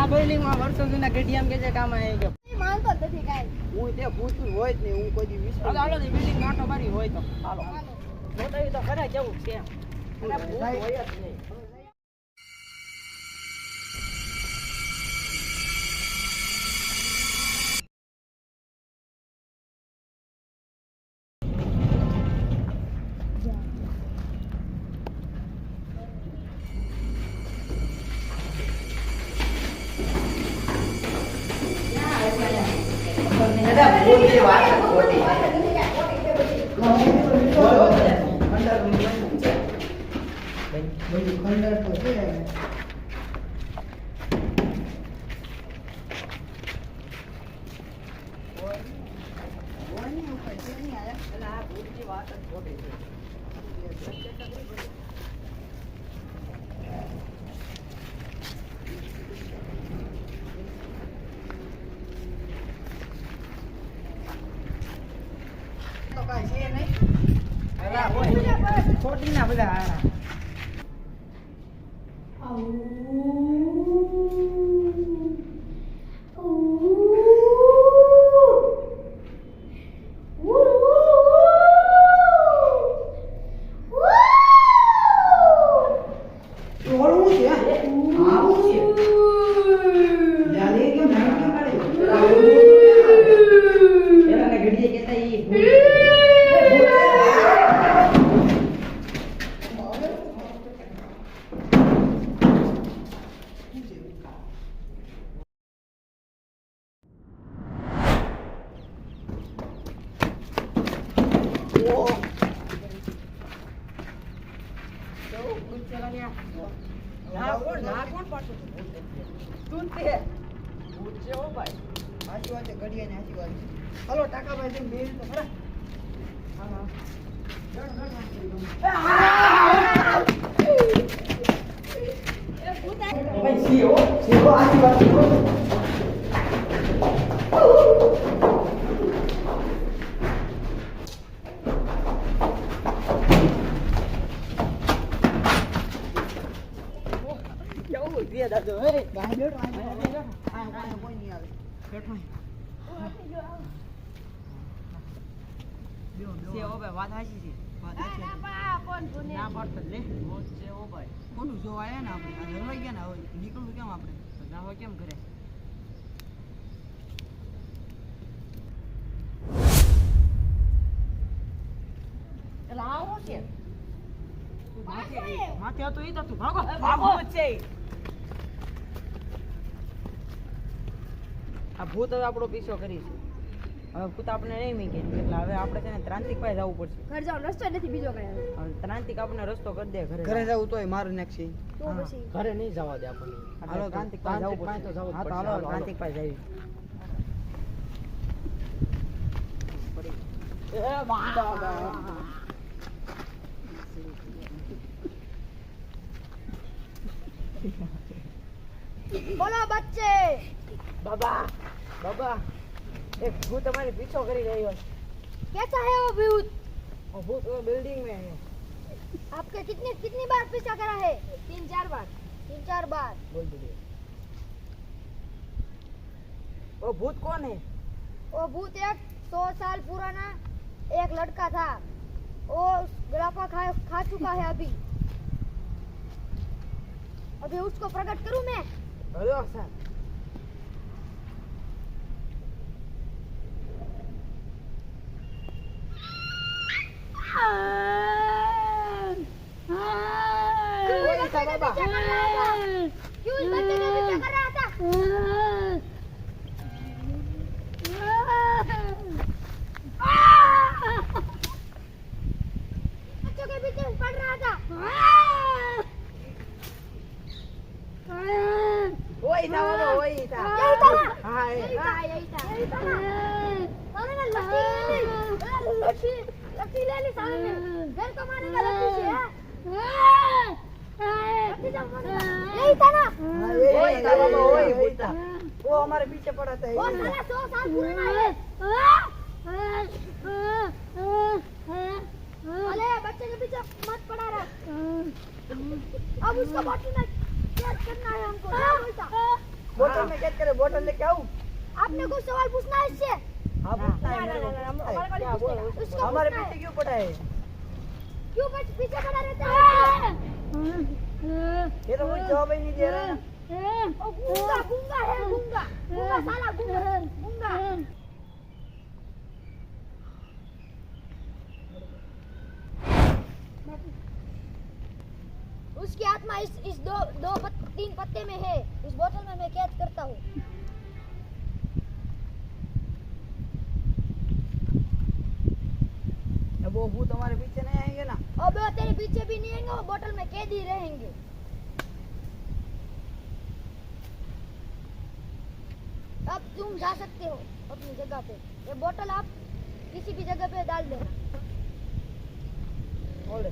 Building માં વર્ષો જૂના ગઢિયામ કે છે કામ આવી ગયો માનતો જ નથી કાઈ. હું તે પૂછતું હોય જ નહીં હું કોઈ દી વિશ્વાસ હાલો બિલ્ડિંગ નાટો મારી હોય તો હાલો જોતાવી તો ખરા જેવું છે અને ભૂત હોય જ નહીં છોટી ના બધા હલો ટાકાભાઈ જેમ બે તો ખરા વાત હાચી છે ના પડતો લે કોનું જોવા આવ્યા ને આપણે હલવાઈ ગયા ને હવે નીકળવું કેમ આપણે જાવ કેમ કરે એટલે આવો છે માથે હતો ઈ તો તું ભાગો ભાગો છે આ ભૂત હવે આપણો પીછો કરી છે હવે ભૂત આપણે નહીં મીકે એટલે હવે આપણે છે ને ત્રાંતિક પાસે જવું પડશે ઘર જાવ રસ્તો નથી બીજો કઈ હવે ત્રાંતિક આપણે રસ્તો કરી દે ઘરે જવું તોય મારું નાખશે તો પછી ઘરે નહીં જવા દે આપણને હાલો ત્રાંતિક પાસે જવું પડશે તો જવું હા તો હાલો ત્રાંતિક પાસે જઈએ બોલો બચ્ચે બાબા બાબા एक भूत हमारे पीछे करी रही है कैसा है वो भूत और भूत वो बिल्डिंग में है आपके कितनी बार पीछा करा है 3-4 बार बोल दीजिए वो भूत कौन है वो भूत एक 100 साल पुराना एक लड़का था वो ग्राफा खा चुका है अभी उसको प्रकट करूं मैं हेलो सर क्यों इस बच्चे ने पीछा कर रहा था बच्चों के पीछे पड़ रहा था वही था बाबा वही था यही था ना हाँ यही था ना सामने ना लट्टी ले ली सामने घर को मारेगा लट्टी से यही था ना वही था बाबा वही था वो हमारे पीछे पड़ा था वो साला 100 साल पुराना है अरे बच्चे के पीछे मत पड़ा रहा अब उसको बॉटल में कैच करना है हमको क्या बोलता बोतल में कैद करे, बोतल लेके आऊं? आपने कुछ सवाल पूछना है इससे? हाँ पूछना है मेरे को। क्या बोलो? उसको हमारे पूछना है। पीछे क्यों पड़ा है? क्यों पीछे पड़ा रहता है? ये तो कोई जवाब ही नहीं दे रहा है। ओ गूंगा गूंगा है, गूंगा गूंगा साला गूंगा गूंगा। उसकी आत्मा इस तीन पत्ते में है। इस बोतल में मैं कैद करता हूँ। अब वो भूत हमारे पीछे नहीं आएंगे ना? अब वो तेरे पीछे भी नहीं आएंगे, वो बोतल में कैद ही रहेंगे। अब तुम जा सकते हो अपनी जगह पे। ये बोतल आप किसी भी जगह पे डाल देना। बोले